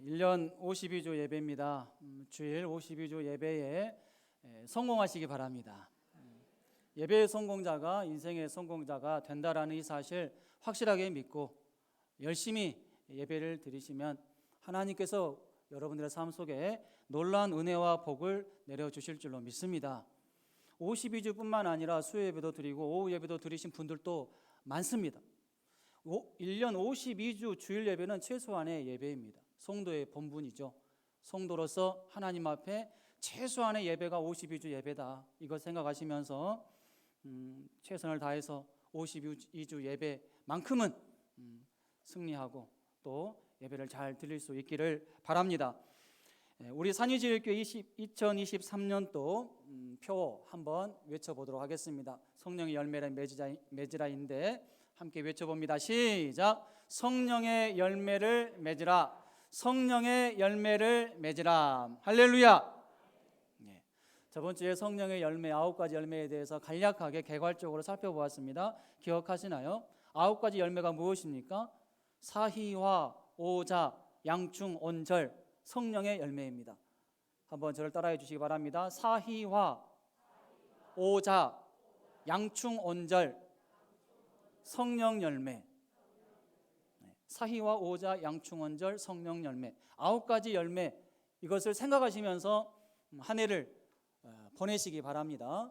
1년 52주 예배입니다. 주일 52주 예배에 성공하시기 바랍니다. 예배의 성공자가 인생의 성공자가 된다라는 이 사실 확실하게 믿고 열심히 예배를 드리시면 하나님께서 여러분들의 삶 속에 놀라운 은혜와 복을 내려주실 줄로 믿습니다. 52주뿐만 아니라 수요 예배도 드리고 오후 예배도 드리신 분들도 많습니다. 1년 52주 주일 예배는 최소한의 예배입니다. 성도의 본분이죠. 성도로서 하나님 앞에 최소한의 예배가 52주 예배다. 이걸 생각하시면서 최선을 다해서 52주 예배만큼은 승리하고 또 예배를 잘 드릴 수 있기를 바랍니다. 우리 산위지역교회 2023년도 표 한번 외쳐보도록 하겠습니다. 성령의 열매를 맺으라인데 함께 외쳐봅니다. 시작. 성령의 열매를 맺으라. 성령의 열매를 맺으라. 할렐루야. 저번 주에 성령의 열매 9가지 열매에 대해서 간략하게 개괄적으로 살펴보았습니다. 기억하시나요? 9가지 열매가 무엇입니까? 사희화, 오자, 양충, 온절, 성령의 열매입니다. 한번 저를 따라해 주시기 바랍니다. 사희화, 오자, 양충, 온절, 성령 열매. 사희와 오자, 양충, 온절, 성령 열매. 9가지 열매, 이것을 생각하시면서 한 해를 보내시기 바랍니다.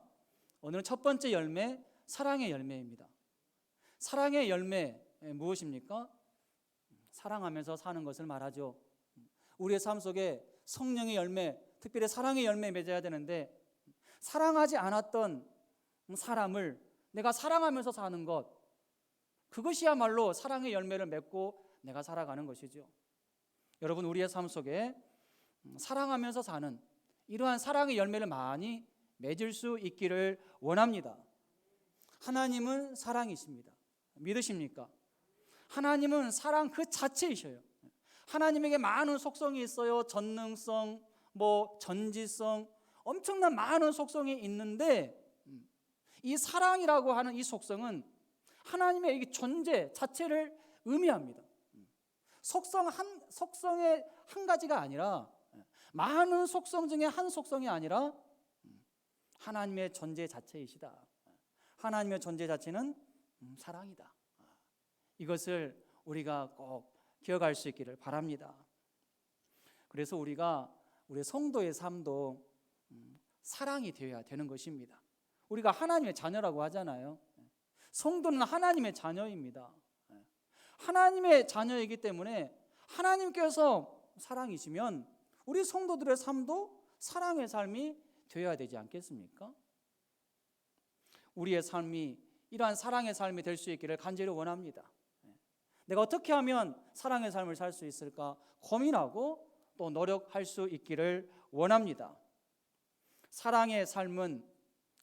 오늘 첫 번째 열매, 사랑의 열매입니다. 사랑의 열매 무엇입니까? 사랑하면서 사는 것을 말하죠. 우리의 삶 속에 성령의 열매, 특별히 사랑의 열매 맺어야 되는데 사랑하지 않았던 사람을 내가 사랑하면서 사는 것, 그것이야말로 사랑의 열매를 맺고 내가 살아가는 것이죠. 여러분, 우리의 삶 속에 사랑하면서 사는 이러한 사랑의 열매를 많이 맺을 수 있기를 원합니다. 하나님은 사랑이십니다. 믿으십니까? 하나님은 사랑 그 자체이셔요. 하나님에게 많은 속성이 있어요. 전능성, 전지성, 엄청난 많은 속성이 있는데 이 사랑이라고 하는 이 속성은 하나님의 이 존재 자체를 의미합니다. 속성의 한 가지가 아니라 많은 속성 중에 한 속성이 아니라 하나님의 존재 자체이시다. 하나님의 존재 자체는 사랑이다. 이것을 우리가 꼭 기억할 수 있기를 바랍니다. 그래서 우리가 우리 성도의 삶도 사랑이 되어야 되는 것입니다. 우리가 하나님의 자녀라고 하잖아요. 성도는 하나님의 자녀입니다. 하나님의 자녀이기 때문에 하나님께서 사랑이시면 우리 성도들의 삶도 사랑의 삶이 되어야 되지 않겠습니까? 우리의 삶이 이러한 사랑의 삶이 될 수 있기를 간절히 원합니다. 내가 어떻게 하면 사랑의 삶을 살 수 있을까 고민하고 또 노력할 수 있기를 원합니다. 사랑의 삶은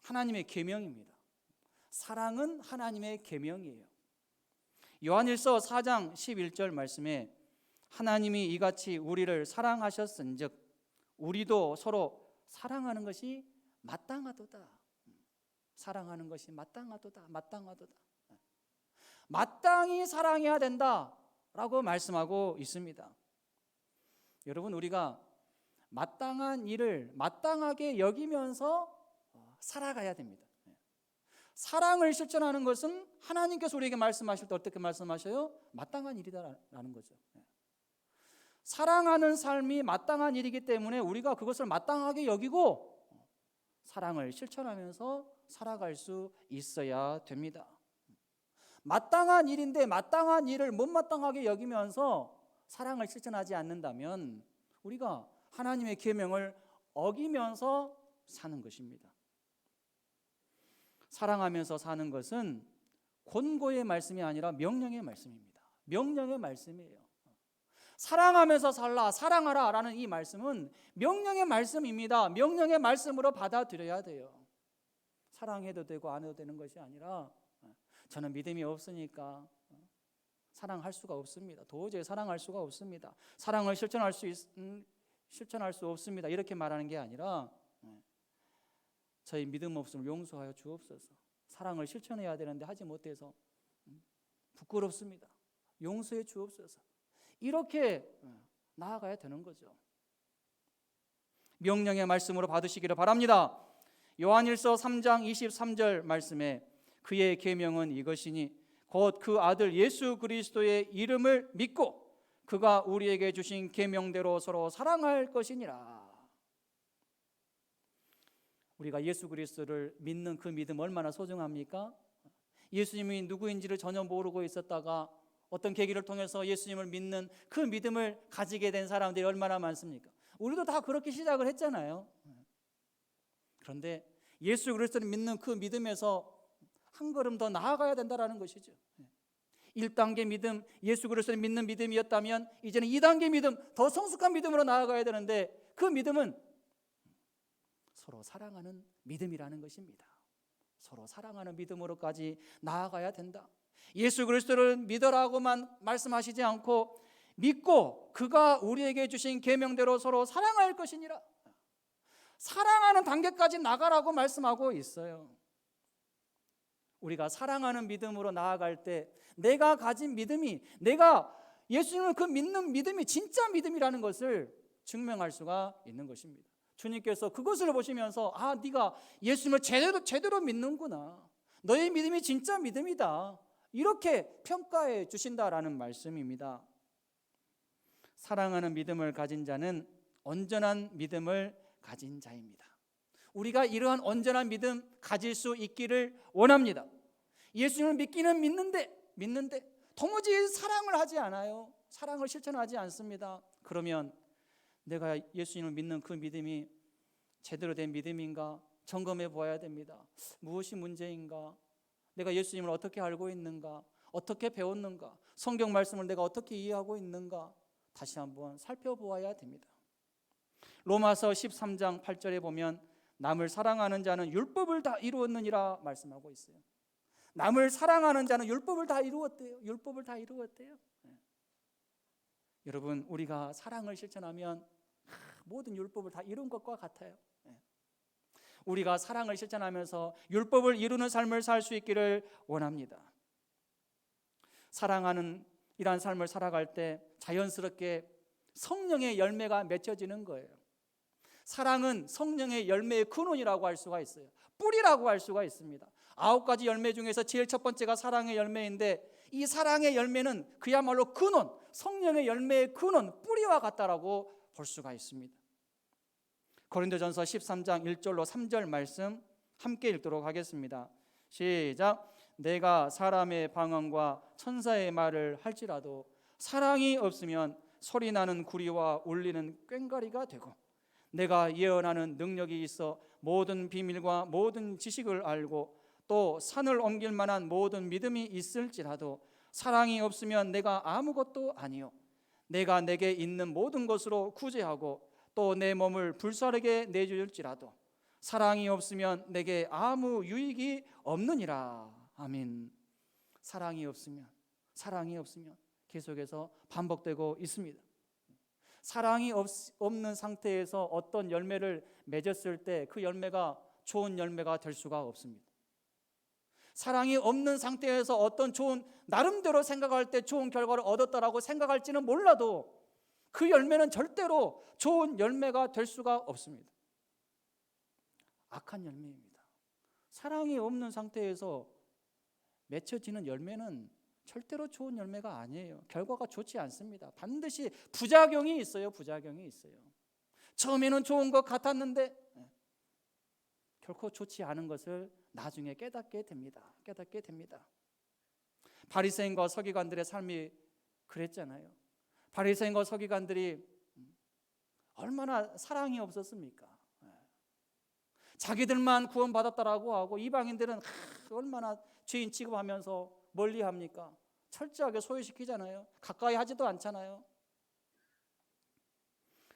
하나님의 계명입니다. 사랑은 하나님의 계명이에요. 요한일서 4장 11절 말씀에 하나님이 이같이 우리를 사랑하셨은즉 우리도 서로 사랑하는 것이 마땅하도다. 사랑하는 것이 마땅하도다. 마땅히 사랑해야 된다라고 말씀하고 있습니다. 여러분, 우리가 마땅한 일을 마땅하게 여기면서 살아가야 됩니다. 사랑을 실천하는 것은 하나님께서 우리에게 말씀하실 때 어떻게 말씀하셔요? 마땅한 일이다라는 거죠. 사랑하는 삶이 마땅한 일이기 때문에 우리가 그것을 마땅하게 여기고 사랑을 실천하면서 살아갈 수 있어야 됩니다. 마땅한 일인데 마땅한 일을 못마땅하게 여기면서 사랑을 실천하지 않는다면 우리가 하나님의 계명을 어기면서 사는 것입니다. 사랑하면서 사는 것은 권고의 말씀이 아니라 명령의 말씀입니다. 명령의 말씀이에요. 사랑하면서 살라, 사랑하라 라는 이 말씀은 명령의 말씀입니다. 명령의 말씀으로 받아들여야 돼요. 사랑해도 되고 안 해도 되는 것이 아니라 저는 믿음이 없으니까 사랑할 수가 없습니다. 도저히 사랑할 수가 없습니다. 사랑을 실천할 수 없습니다. 이렇게 말하는 게 아니라 저희 믿음 없음을 용서하여 주옵소서. 사랑을 실천해야 되는데 하지 못해서 부끄럽습니다. 용서해 주옵소서. 이렇게 나아가야 되는 거죠. 명령의 말씀으로 받으시기를 바랍니다. 요한일서 3장 23절 말씀에 그의 계명은 이것이니 곧 그 아들 예수 그리스도의 이름을 믿고 그가 우리에게 주신 계명대로 서로 사랑할 것이니라. 우리가 예수 그리스도를 믿는 그 믿음 얼마나 소중합니까? 예수님이 누구인지를 전혀 모르고 있었다가 어떤 계기를 통해서 예수님을 믿는 그 믿음을 가지게 된 사람들이 얼마나 많습니까? 우리도 다 그렇게 시작을 했잖아요. 그런데 예수 그리스도를 믿는 그 믿음에서 한 걸음 더 나아가야 된다는 것이죠. 1단계 믿음, 예수 그리스도를 믿는 믿음이었다면 이제는 2단계 믿음, 더 성숙한 믿음으로 나아가야 되는데 그 믿음은 서로 사랑하는 믿음이라는 것입니다. 서로 사랑하는 믿음으로까지 나아가야 된다. 예수 그리스도를 믿으라고만 말씀하시지 않고 믿고 그가 우리에게 주신 계명대로 서로 사랑할 것이니라. 사랑하는 단계까지 나가라고 말씀하고 있어요. 우리가 사랑하는 믿음으로 나아갈 때 내가 가진 믿음이, 내가 예수님을 그 믿는 믿음이 진짜 믿음이라는 것을 증명할 수가 있는 것입니다. 주님께서 그것을 보시면서 네가 예수님을 제대로 믿는구나, 너의 믿음이 진짜 믿음이다, 이렇게 평가해 주신다라는 말씀입니다. 사랑하는 믿음을 가진 자는 온전한 믿음을 가진 자입니다. 우리가 이러한 온전한 믿음 가질 수 있기를 원합니다. 예수님을 믿기는 믿는데 도무지 사랑을 하지 않아요. 사랑을 실천하지 않습니다. 그러면 내가 예수님을 믿는 그 믿음이 제대로 된 믿음인가 점검해 보아야 됩니다. 무엇이 문제인가? 내가 예수님을 어떻게 알고 있는가? 어떻게 배웠는가? 성경 말씀을 내가 어떻게 이해하고 있는가? 다시 한번 살펴보아야 됩니다. 로마서 13장 8절에 보면 남을 사랑하는 자는 율법을 다 이루었느니라 말씀하고 있어요. 남을 사랑하는 자는 율법을 다 이루었대요. 율법을 다 이루었대요. 여러분, 우리가 사랑을 실천하면 모든 율법을 다 이룬 것과 같아요. 우리가 사랑을 실천하면서 율법을 이루는 삶을 살 수 있기를 원합니다. 사랑하는 이러한 삶을 살아갈 때 자연스럽게 성령의 열매가 맺혀지는 거예요. 사랑은 성령의 열매의 근원이라고 할 수가 있어요. 뿌리라고 할 수가 있습니다. 9가지 열매 중에서 제일 첫 번째가 사랑의 열매인데, 이 사랑의 열매는 그야말로 근원, 성령의 열매의 근원, 뿌리와 같다라고 볼 수가 있습니다. 고린도전서 13장 1절로 3절 말씀 함께 읽도록 하겠습니다. 시작. 내가 사람의 방언과 천사의 말을 할지라도 사랑이 없으면 소리나는 구리와 울리는 꽹과리가 되고, 내가 예언하는 능력이 있어 모든 비밀과 모든 지식을 알고 또 산을 옮길 만한 모든 믿음이 있을지라도 사랑이 없으면 내가 아무것도 아니요, 내가 내게 있는 모든 것으로 구제하고 또 내 몸을 불사르게 내줄지라도 사랑이 없으면 내게 아무 유익이 없느니라. 아멘. 사랑이 없으면 계속해서 반복되고 있습니다. 사랑이 없는 상태에서 어떤 열매를 맺었을 때 그 열매가 좋은 열매가 될 수가 없습니다. 사랑이 없는 상태에서 어떤 좋은, 나름대로 생각할 때 좋은 결과를 얻었다라고 생각할지는 몰라도 그 열매는 절대로 좋은 열매가 될 수가 없습니다. 악한 열매입니다. 사랑이 없는 상태에서 맺혀지는 열매는 절대로 좋은 열매가 아니에요. 결과가 좋지 않습니다. 반드시 부작용이 있어요. 처음에는 좋은 것 같았는데 결코 좋지 않은 것을 나중에 깨닫게 됩니다. 바리새인과 서기관들의 삶이 그랬잖아요. 바리새인과 서기관들이 얼마나 사랑이 없었습니까? 자기들만 구원받았다라고 하고 이방인들은 얼마나 죄인 취급하면서 멀리합니까? 철저하게 소외시키잖아요. 가까이 하지도 않잖아요.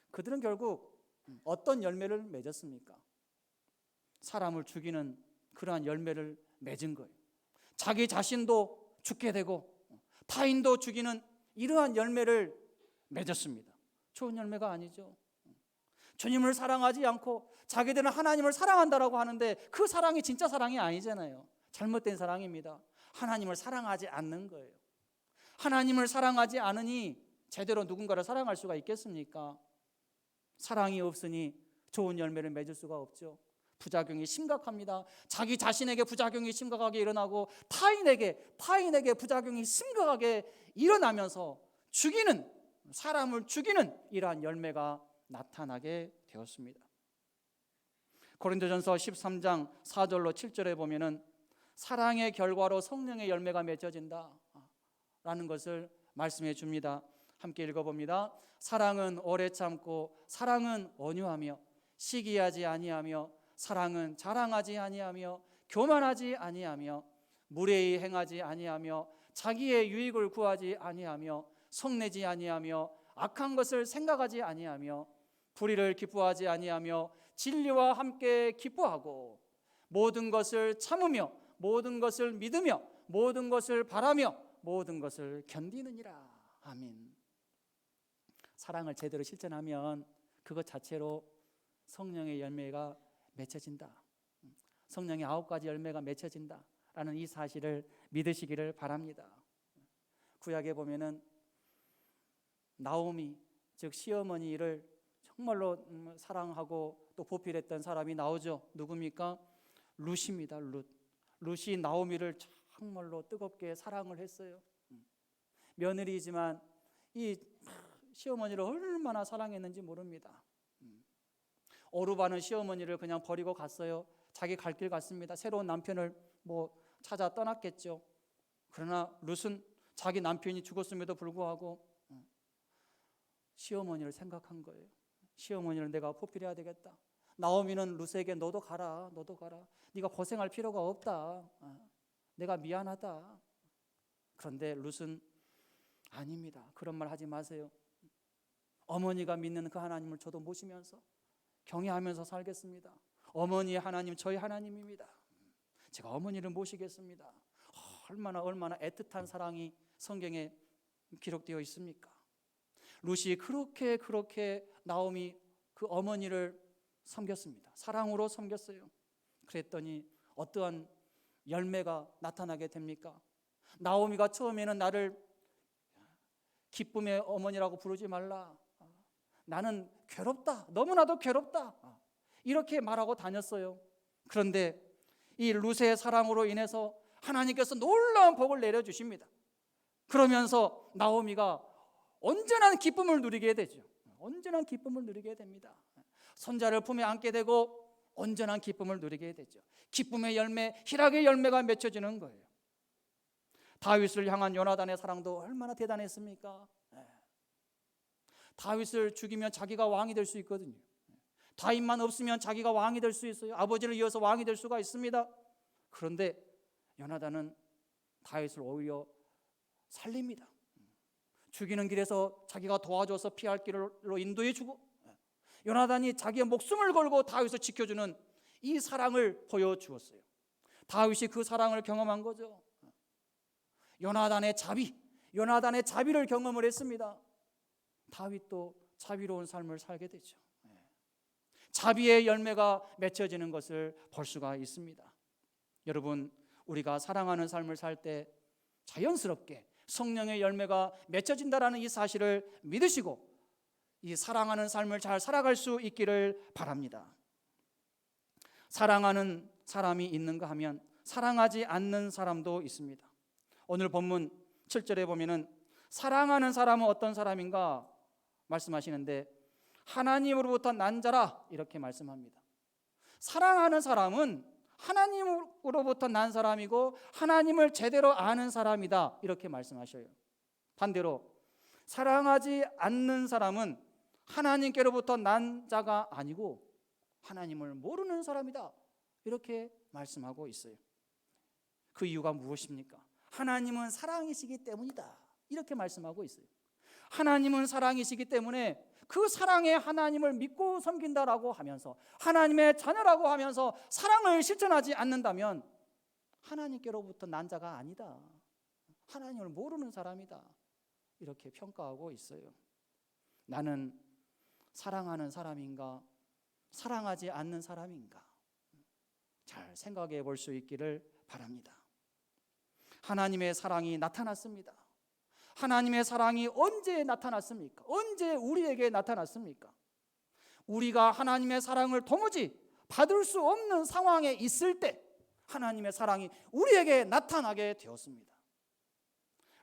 그들은 결국 어떤 열매를 맺었습니까? 사람을 죽이는 그러한 열매를 맺은 거예요. 자기 자신도 죽게 되고 타인도 죽이는 이러한 열매를 맺었습니다. 좋은 열매가 아니죠. 주님을 사랑하지 않고 자기들은 하나님을 사랑한다라고 하는데 그 사랑이 진짜 사랑이 아니잖아요. 잘못된 사랑입니다. 하나님을 사랑하지 않는 거예요. 하나님을 사랑하지 않으니 제대로 누군가를 사랑할 수가 있겠습니까? 사랑이 없으니 좋은 열매를 맺을 수가 없죠. 부작용이 심각합니다. 자기 자신에게 부작용이 심각하게 일어나고 타인에게 부작용이 심각하게 일어나면서 사람을 죽이는 이러한 열매가 나타나게 되었습니다. 고린도전서 13장 4절로 7절에 보면은 사랑의 결과로 성령의 열매가 맺어진다 라는 것을 말씀해 줍니다. 함께 읽어봅니다. 사랑은 오래 참고, 사랑은 온유하며, 시기하지 아니하며, 사랑은 자랑하지 아니하며, 교만하지 아니하며, 무례히 행하지 아니하며, 자기의 유익을 구하지 아니하며, 속내지 아니하며, 악한 것을 생각하지 아니하며, 불의를 기뻐하지 아니하며, 진리와 함께 기뻐하고, 모든 것을 참으며, 모든 것을 믿으며, 모든 것을 바라며, 모든 것을 견디느니라. 아멘. 사랑을 제대로 실천하면 그것 자체로 성령의 열매가 맺혀진다. 성령의 9가지 열매가 맺혀진다 라는 이 사실을 믿으시기를 바랍니다. 구약에 보면은 나오미, 즉 시어머니를 정말로 사랑하고 또 보필했던 사람이 나오죠. 누굽니까? 룻입니다. 룻이 나오미를 정말로 뜨겁게 사랑을 했어요. 며느리지만 이 시어머니를 얼마나 사랑했는지 모릅니다. 오르바는 시어머니를 그냥 버리고 갔어요. 자기 갈 길 갔습니다. 새로운 남편을 찾아 떠났겠죠. 그러나 룻은 자기 남편이 죽었음에도 불구하고 시어머니를 생각한 거예요. 시어머니를 내가 포필해야 되겠다. 나오미는 룻에게 너도 가라. 네가 고생할 필요가 없다. 내가 미안하다. 그런데 룻은 아닙니다. 그런 말 하지 마세요. 어머니가 믿는 그 하나님을 저도 모시면서 경외하면서 살겠습니다. 어머니 하나님 저희 하나님입니다. 제가 어머니를 모시겠습니다. 얼마나 애틋한 사랑이 성경에 기록되어 있습니까? 룻이 그렇게 나오미 그 어머니를 섬겼습니다. 사랑으로 섬겼어요. 그랬더니 어떠한 열매가 나타나게 됩니까? 나오미가 처음에는 나를 기쁨의 어머니라고 부르지 말라. 나는 괴롭다. 너무나도 괴롭다. 이렇게 말하고 다녔어요. 그런데 이 룻의 사랑으로 인해서 하나님께서 놀라운 복을 내려주십니다. 그러면서 나오미가 온전한 기쁨을 누리게 되죠. 온전한 기쁨을 누리게 됩니다. 손자를 품에 안게 되고 온전한 기쁨을 누리게 되죠. 기쁨의 열매, 희락의 열매가 맺혀지는 거예요. 다윗을 향한 요나단의 사랑도 얼마나 대단했습니까? 다윗을 죽이면 자기가 왕이 될 수 있거든요. 다윗만 없으면 자기가 왕이 될 수 있어요. 아버지를 이어서 왕이 될 수가 있습니다. 그런데 요나단은 다윗을 오히려 살립니다. 죽이는 길에서 자기가 도와줘서 피할 길로 인도해 주고, 요나단이 자기의 목숨을 걸고 다윗을 지켜주는 이 사랑을 보여주었어요. 다윗이 그 사랑을 경험한 거죠. 요나단의 자비를 경험을 했습니다. 다윗도 자비로운 삶을 살게 되죠. 자비의 열매가 맺혀지는 것을 볼 수가 있습니다. 여러분, 우리가 사랑하는 삶을 살 때 자연스럽게 성령의 열매가 맺혀진다라는 이 사실을 믿으시고 이 사랑하는 삶을 잘 살아갈 수 있기를 바랍니다. 사랑하는 사람이 있는가 하면 사랑하지 않는 사람도 있습니다. 오늘 본문 7절에 보면은 사랑하는 사람은 어떤 사람인가 말씀하시는데 하나님으로부터 난 자라 이렇게 말씀합니다. 사랑하는 사람은 하나님으로부터 난 사람이고 하나님을 제대로 아는 사람이다 이렇게 말씀하셔요. 반대로 사랑하지 않는 사람은 하나님께로부터 난 자가 아니고 하나님을 모르는 사람이다 이렇게 말씀하고 있어요. 그 이유가 무엇입니까? 하나님은 사랑이시기 때문이다 이렇게 말씀하고 있어요. 하나님은 사랑이시기 때문에 그 사랑의 하나님을 믿고 섬긴다라고 하면서 하나님의 자녀라고 하면서 사랑을 실천하지 않는다면 하나님께로부터 난 자가 아니다, 하나님을 모르는 사람이다 이렇게 평가하고 있어요. 나는 사랑하는 사람인가 사랑하지 않는 사람인가 잘 생각해 볼 수 있기를 바랍니다. 하나님의 사랑이 나타났습니다. 하나님의 사랑이 언제 나타났습니까? 언제 우리에게 나타났습니까? 우리가 하나님의 사랑을 도무지 받을 수 없는 상황에 있을 때 하나님의 사랑이 우리에게 나타나게 되었습니다.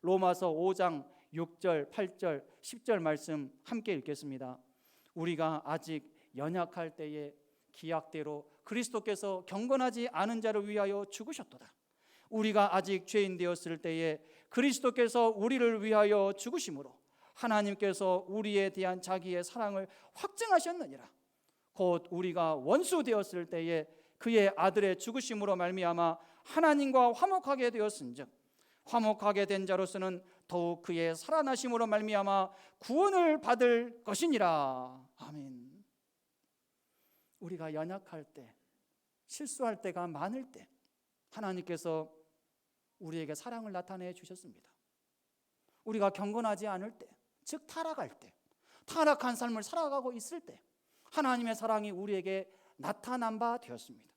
로마서 5장 6절, 8절, 10절 말씀 함께 읽겠습니다. 우리가 아직 연약할 때에 기약대로 그리스도께서 경건하지 않은 자를 위하여 죽으셨도다. 우리가 아직 죄인 되었을 때에 그리스도께서 우리를 위하여 죽으심으로 하나님께서 우리에 대한 자기의 사랑을 확증하셨느니라. 곧 우리가 원수 되었을 때에 그의 아들의 죽으심으로 말미암아 하나님과 화목하게 되었은즉 화목하게 된 자로서는 더욱 그의 살아나심으로 말미암아 구원을 받을 것이니라. 아멘. 우리가 연약할 때, 실수할 때가 많을 때 하나님께서 우리에게 사랑을 나타내 주셨습니다. 우리가 경건하지 않을 때, 즉 타락할 때, 타락한 삶을 살아가고 있을 때 하나님의 사랑이 우리에게 나타난 바 되었습니다.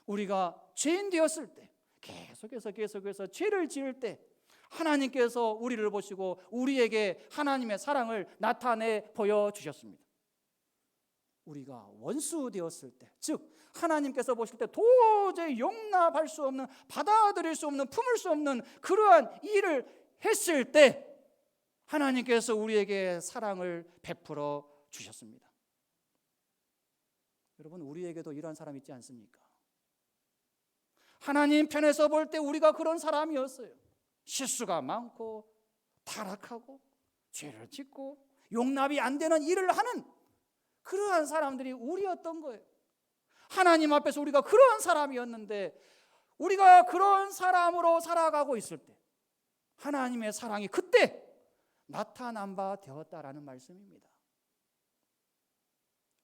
우리가 죄인 되었을 때, 계속해서 죄를 지을 때 하나님께서 우리를 보시고 우리에게 하나님의 사랑을 나타내 보여주셨습니다. 우리가 원수 되었을 때, 즉 하나님께서 보실 때 도저히 용납할 수 없는, 받아들일 수 없는, 품을 수 없는 그러한 일을 했을 때 하나님께서 우리에게 사랑을 베풀어 주셨습니다. 여러분, 우리에게도 이러한 사람 있지 않습니까? 하나님 편에서 볼 때 우리가 그런 사람이었어요. 실수가 많고 타락하고 죄를 짓고 용납이 안 되는 일을 하는 그러한 사람들이 우리였던 거예요. 하나님 앞에서 우리가 그러한 사람이었는데 우리가 그런 사람으로 살아가고 있을 때 하나님의 사랑이 그때 나타난 바 되었다라는 말씀입니다.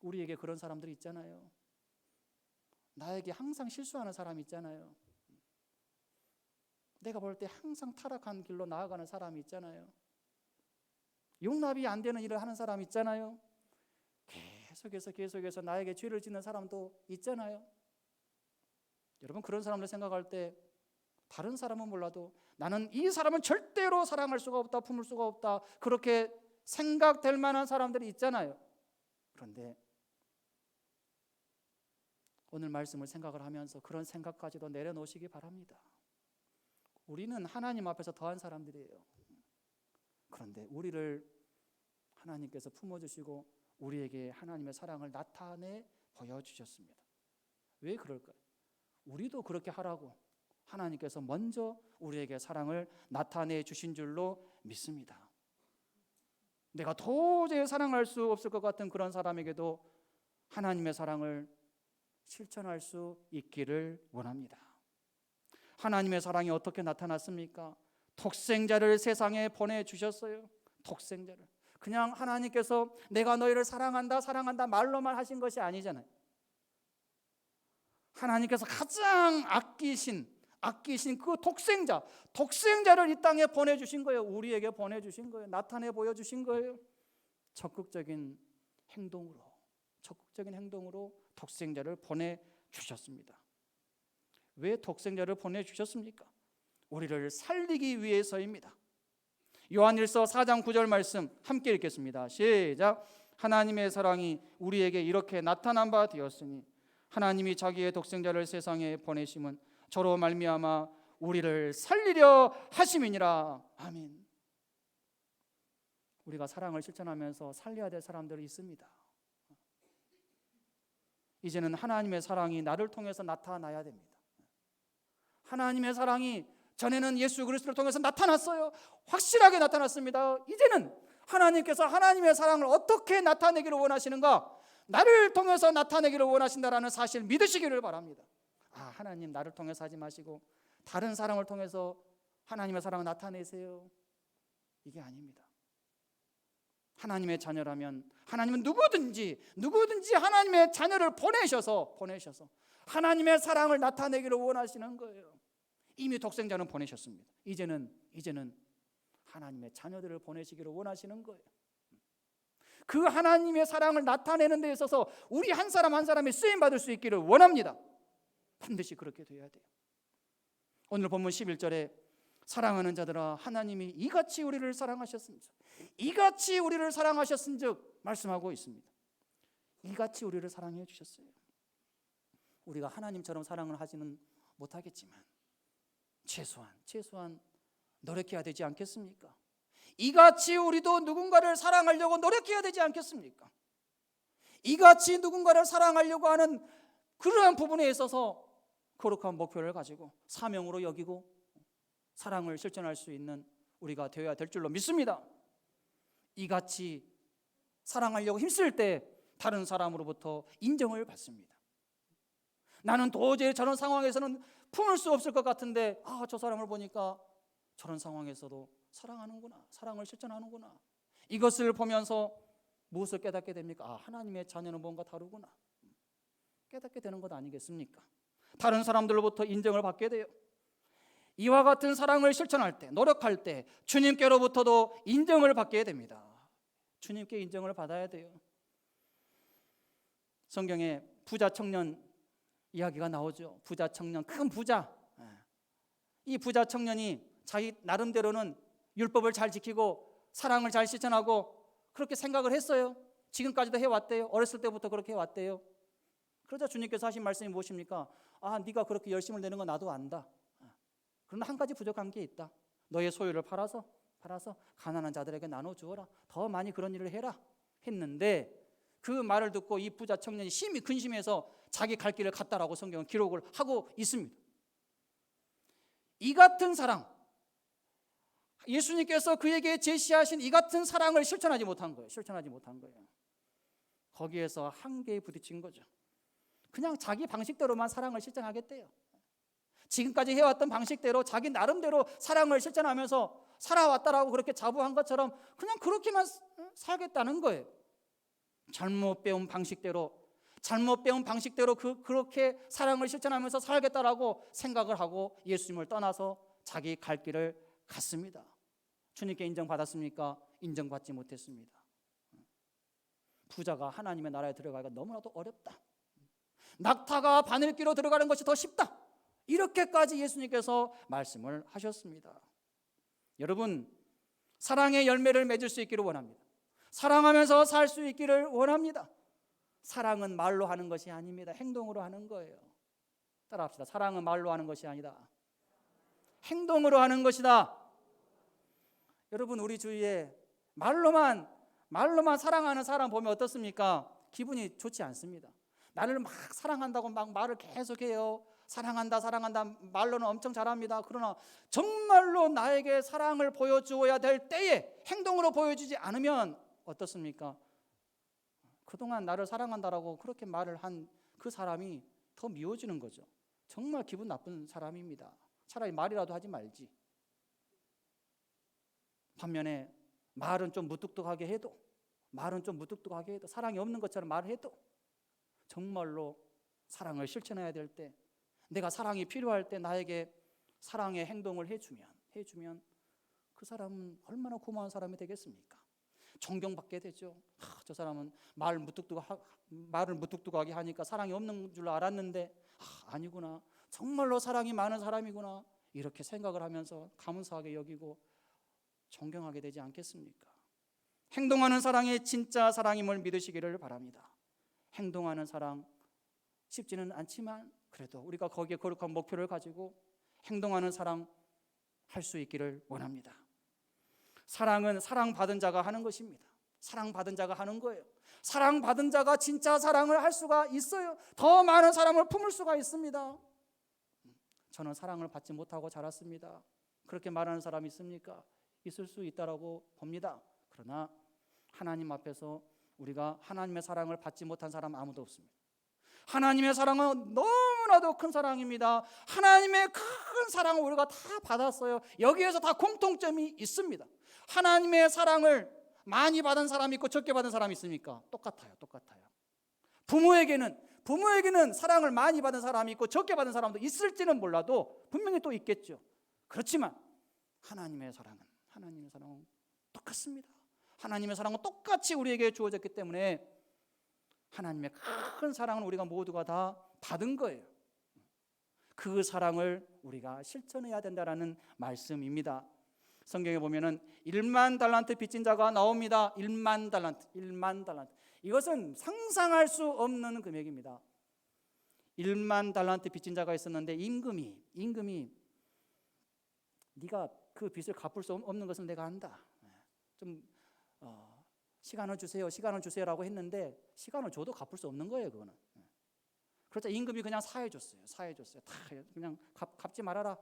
우리에게 그런 사람들이 있잖아요. 나에게 항상 실수하는 사람이 있잖아요. 내가 볼 때 항상 타락한 길로 나아가는 사람이 있잖아요. 용납이 안 되는 일을 하는 사람이 있잖아요. 계속해서 나에게 죄를 짓는 사람도 있잖아요. 여러분, 그런 사람을 생각할 때 다른 사람은 몰라도 나는 이 사람은 절대로 사랑할 수가 없다, 품을 수가 없다, 그렇게 생각될 만한 사람들이 있잖아요. 그런데 오늘 말씀을 생각을 하면서 그런 생각까지도 내려놓으시기 바랍니다. 우리는 하나님 앞에서 더한 사람들이에요. 그런데 우리를 하나님께서 품어주시고 우리에게 하나님의 사랑을 나타내 보여주셨습니다. 왜 그럴까요? 우리도 그렇게 하라고 하나님께서 먼저 우리에게 사랑을 나타내 주신 줄로 믿습니다. 내가 도저히 사랑할 수 없을 것 같은 그런 사람에게도 하나님의 사랑을 실천할 수 있기를 원합니다. 하나님의 사랑이 어떻게 나타났습니까? 독생자를 세상에 보내주셨어요. 독생자를. 그냥 하나님께서 내가 너희를 사랑한다 말로만 하신 것이 아니잖아요. 하나님께서 가장 아끼신 그 독생자를 이 땅에 보내주신 거예요. 우리에게 보내주신 거예요. 나타내 보여주신 거예요. 적극적인 행동으로 독생자를 보내주셨습니다. 왜 독생자를 보내주셨습니까? 우리를 살리기 위해서입니다. 요한일서 4장 9절 말씀 함께 읽겠습니다. 시작. 하나님의 사랑이 우리에게 이렇게 나타난 바 되었으니 하나님이 자기의 독생자를 세상에 보내심은 저로 말미암아 우리를 살리려 하심이니라. 아멘. 우리가 사랑을 실천하면서 살려야 될 사람들이 있습니다. 이제는 하나님의 사랑이 나를 통해서 나타나야 됩니다. 하나님의 사랑이 전에는 예수 그리스도를 통해서 나타났어요. 확실하게 나타났습니다. 이제는 하나님께서 하나님의 사랑을 어떻게 나타내기를 원하시는가? 나를 통해서 나타내기를 원하신다라는 사실 믿으시기를 바랍니다. 하나님 나를 통해서 하지 마시고 다른 사람을 통해서 하나님의 사랑을 나타내세요. 이게 아닙니다. 하나님의 자녀라면 하나님은 누구든지 하나님의 자녀를 보내셔서 하나님의 사랑을 나타내기를 원하시는 거예요. 이미 독생자는 보내셨습니다. 이제는 하나님의 자녀들을 보내시기를 원하시는 거예요. 그 하나님의 사랑을 나타내는 데 있어서 우리 한 사람 한 사람이 쓰임 받을 수 있기를 원합니다. 반드시 그렇게 돼야 돼요. 오늘 본문 11절에 사랑하는 자들아, 하나님이 이같이 우리를 사랑하셨은즉, 이같이 우리를 사랑하셨은즉 말씀하고 있습니다. 이같이 우리를 사랑해 주셨어요. 우리가 하나님처럼 사랑을 하지는 못하겠지만 최소한 노력해야 되지 않겠습니까? 이같이 우리도 누군가를 사랑하려고 노력해야 되지 않겠습니까? 이같이 누군가를 사랑하려고 하는 그러한 부분에 있어서 거룩한 목표를 가지고 사명으로 여기고 사랑을 실천할 수 있는 우리가 되어야 될 줄로 믿습니다. 이같이 사랑하려고 힘쓸 때 다른 사람으로부터 인정을 받습니다. 나는 도저히 저런 상황에서는 품을 수 없을 것 같은데 저 사람을 보니까 저런 상황에서도 사랑하는구나, 사랑을 실천하는구나. 이것을 보면서 무엇을 깨닫게 됩니까? 하나님의 자녀는 뭔가 다르구나 깨닫게 되는 것 아니겠습니까? 다른 사람들로부터 인정을 받게 돼요. 이와 같은 사랑을 실천할 때, 노력할 때 주님께로부터도 인정을 받게 됩니다. 주님께 인정을 받아야 돼요. 성경에 부자 청년 이야기가 나오죠. 부자 청년, 큰 부자. 이 부자 청년이 자기 나름대로는 율법을 잘 지키고 사랑을 잘 실천하고 그렇게 생각을 했어요. 지금까지도 해왔대요. 어렸을 때부터 그렇게 해왔대요. 그러자 주님께서 하신 말씀이 무엇입니까? 네가 그렇게 열심을 내는 건 나도 안다. 그러나 한 가지 부족한 게 있다. 너의 소유를 팔아서 가난한 자들에게 나눠주어라. 더 많이 그런 일을 해라 했는데, 그 말을 듣고 이 부자 청년이 심히 근심해서 자기 갈 길을 갔다라고 성경은 기록을 하고 있습니다. 이 같은 사랑, 예수님께서 그에게 제시하신 이 같은 사랑을 실천하지 못한 거예요. 거기에서 한계에 부딪힌 거죠. 그냥 자기 방식대로만 사랑을 실천하겠대요. 지금까지 해왔던 방식대로 자기 나름대로 사랑을 실천하면서 살아왔다라고 그렇게 자부한 것처럼 그냥 그렇게만 살겠다는 거예요. 잘못 배운 방식대로 그렇게 사랑을 실천하면서 살겠다라고 생각을 하고 예수님을 떠나서 자기 갈 길을 갔습니다. 주님께 인정받았습니까? 인정받지 못했습니다. 부자가 하나님의 나라에 들어가기가 너무나도 어렵다. 낙타가 바늘귀로 들어가는 것이 더 쉽다. 이렇게까지 예수님께서 말씀을 하셨습니다. 여러분, 사랑의 열매를 맺을 수 있기를 원합니다. 사랑하면서 살 수 있기를 원합니다. 사랑은 말로 하는 것이 아닙니다. 행동으로 하는 거예요. 따라합시다. 사랑은 말로 하는 것이 아니다. 행동으로 하는 것이다. 여러분, 우리 주위에 말로만 사랑하는 사람 보면 어떻습니까? 기분이 좋지 않습니다. 나를 막 사랑한다고 막 말을 계속해요. 사랑한다 말로는 엄청 잘합니다. 그러나 정말로 나에게 사랑을 보여주어야 될 때에 행동으로 보여주지 않으면 어떻습니까? 그동안 나를 사랑한다라고 그렇게 말을 한 그 사람이 더 미워지는 거죠. 정말 기분 나쁜 사람입니다. 차라리 말이라도 하지 말지. 반면에 말은 좀 무뚝뚝하게 해도 사랑이 없는 것처럼 말해도 정말로 사랑을 실천해야 될 때, 내가 사랑이 필요할 때 나에게 사랑의 행동을 해주면 그 사람은 얼마나 고마운 사람이 되겠습니까? 존경받게 되죠. 저 사람은 말을 무뚝뚝하게 하니까 사랑이 없는 줄 알았는데 아니구나, 정말로 사랑이 많은 사람이구나, 이렇게 생각을 하면서 감사하게 여기고 존경하게 되지 않겠습니까? 행동하는 사랑이 진짜 사랑임을 믿으시기를 바랍니다. 행동하는 사랑 쉽지는 않지만 그래도 우리가 거기에 거룩한 목표를 가지고 행동하는 사랑 할 수 있기를 원합니다. 사랑은 사랑받은 자가 하는 것입니다. 사랑받은 자가 하는 거예요. 사랑받은 자가 진짜 사랑을 할 수가 있어요. 더 많은 사랑을 품을 수가 있습니다. 저는 사랑을 받지 못하고 자랐습니다. 그렇게 말하는 사람이 있습니까? 있을 수 있다라고 봅니다. 그러나 하나님 앞에서 우리가 하나님의 사랑을 받지 못한 사람 아무도 없습니다. 하나님의 사랑은 너무나도 큰 사랑입니다. 하나님의 큰 사랑을 우리가 다 받았어요. 여기에서 다 공통점이 있습니다. 하나님의 사랑을 많이 받은 사람이 있고 적게 받은 사람이 있습니까? 똑같아요. 부모에게는 사랑을 많이 받은 사람이 있고 적게 받은 사람도 있을지는 몰라도 분명히 또 있겠죠. 그렇지만 하나님의 사랑은 똑같습니다. 하나님의 사랑은 똑같이 우리에게 주어졌기 때문에 하나님의 큰 사랑을 우리가 모두가 다 받은 거예요. 그 사랑을 우리가 실천해야 된다라는 말씀입니다. 성경에 보면은 1만 달란트 빚진 자가 나옵니다. 1만 달란트, 1만 달란트. 이것은 상상할 수 없는 금액입니다. 1만 달란트 빚진 자가 있었는데 임금이 네가 그 빚을 갚을 수 없는 것은 내가 안다. 좀 시간을 주세요라고 했는데 시간을 줘도 갚을 수 없는 거예요, 그거는. 그러자 임금이 그냥 사해줬어요. 다 그냥 갚지 말아라.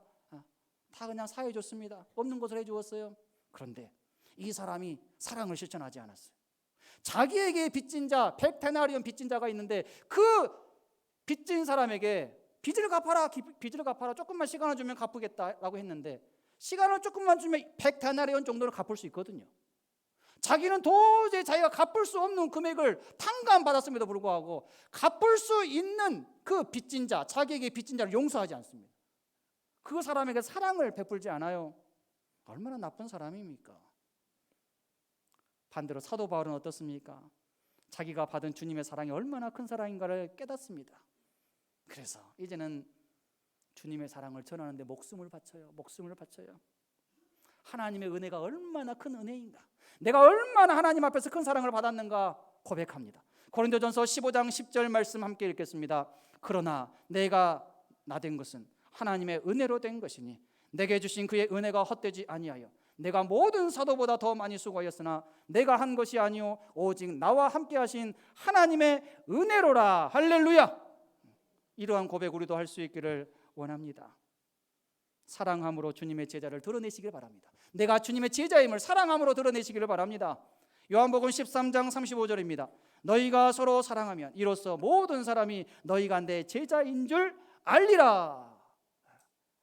다 그냥 사해줬습니다. 없는 것을 해주었어요. 그런데 이 사람이 사랑을 실천하지 않았어요. 자기에게 빚진 자, 100데나리온 빚진 자가 있는데 그 빚진 사람에게 빚을 갚아라. 조금만 시간을 주면 갚겠다라고 했는데 시간을 조금만 주면 100데나리온 정도는 갚을 수 있거든요. 자기는 도저히 자기가 갚을 수 없는 금액을 탕감받았음에도 불구하고 갚을 수 있는 그 빚진 자, 자기에게 빚진 자를 용서하지 않습니다. 그 사람에게 사랑을 베풀지 않아요. 얼마나 나쁜 사람입니까? 반대로 사도 바울은 어떻습니까? 자기가 받은 주님의 사랑이 얼마나 큰 사랑인가를 깨닫습니다. 그래서 이제는 주님의 사랑을 전하는데 목숨을 바쳐요. 하나님의 은혜가 얼마나 큰 은혜인가, 내가 얼마나 하나님 앞에서 큰 사랑을 받았는가 고백합니다. 고린도전서 15장 10절 말씀 함께 읽겠습니다. 그러나 내가 나된 것은 하나님의 은혜로 된 것이니 내게 주신 그의 은혜가 헛되지 아니하여 내가 모든 사도보다 더 많이 수고하였으나 내가 한 것이 아니요 오직 나와 함께 하신 하나님의 은혜로라. 할렐루야. 이러한 고백 우리도 할 수 있기를 원합니다. 사랑함으로 주님의 제자를 드러내시길 바랍니다. 내가 주님의 제자임을 사랑함으로 드러내시기를 바랍니다. 요한복음 13장 35절입니다. 너희가 서로 사랑하면 이로써 모든 사람이 너희가 내 제자인 줄 알리라.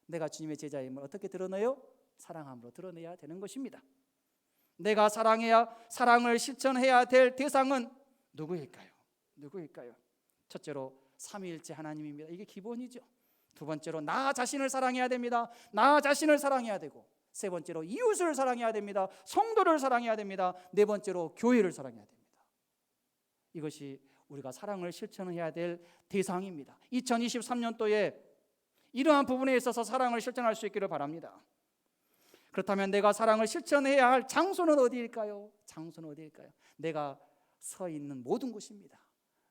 내가 주님의 제자임을 어떻게 드러내요? 사랑함으로 드러내야 되는 것입니다. 내가 사랑을 실천해야 될 대상은 누구일까요? 첫째로 삼위일체 하나님입니다. 이게 기본이죠. 두 번째로 나 자신을 사랑해야 됩니다. 세 번째로 이웃을 사랑해야 됩니다. 성도를 사랑해야 됩니다. 네 번째로 교회를 사랑해야 됩니다. 이것이 우리가 사랑을 실천해야 될 대상입니다. 2023년도에 이러한 부분에 있어서 사랑을 실천할 수 있기를 바랍니다. 그렇다면 내가 사랑을 실천해야 할 장소는 어디일까요? 내가 서 있는 모든 곳입니다.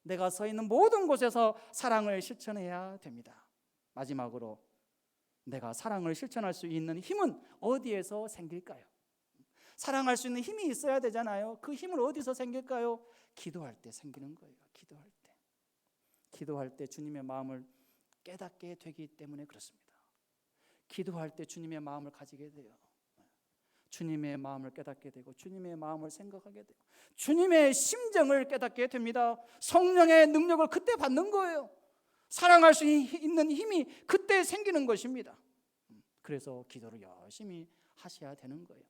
내가 서 있는 모든 곳에서 사랑을 실천해야 됩니다. 마지막으로 내가 사랑을 실천할 수 있는 힘은 어디에서 생길까요? 사랑할 수 있는 힘이 있어야 되잖아요. 그 힘은 어디서 생길까요? 기도할 때 생기는 거예요. 기도할 때 주님의 마음을 깨닫게 되기 때문에 그렇습니다. 기도할 때 주님의 마음을 가지게 돼요. 주님의 마음을 깨닫게 되고 주님의 마음을 생각하게 되고 주님의 심정을 깨닫게 됩니다. 성령의 능력을 그때 받는 거예요. 사랑할 수 있는 힘이 그때 생기는 것입니다. 그래서 기도를 열심히 하셔야 되는 거예요.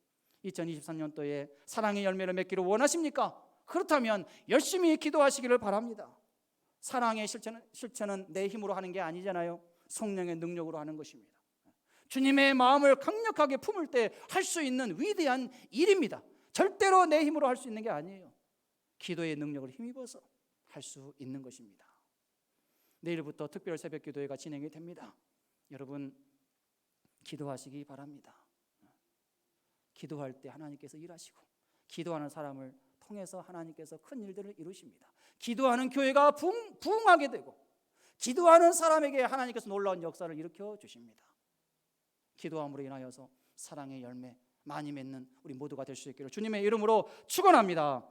2023년도에 사랑의 열매를 맺기를 원하십니까? 그렇다면 열심히 기도하시기를 바랍니다. 사랑의 실천은 내 힘으로 하는 게 아니잖아요. 성령의 능력으로 하는 것입니다. 주님의 마음을 강력하게 품을 때 할 수 있는 위대한 일입니다. 절대로 내 힘으로 할 수 있는 게 아니에요. 기도의 능력을 힘입어서 할 수 있는 것입니다. 내일부터 특별 새벽 기도회가 진행이 됩니다. 여러분 기도하시기 바랍니다. 기도할 때 하나님께서 일하시고 기도하는 사람을 통해서 하나님께서 큰 일들을 이루십니다. 기도하는 교회가 부흥하게 되고 기도하는 사람에게 하나님께서 놀라운 역사를 일으켜 주십니다. 기도함으로 인하여서 사랑의 열매 많이 맺는 우리 모두가 될 수 있기를 주님의 이름으로 축원합니다.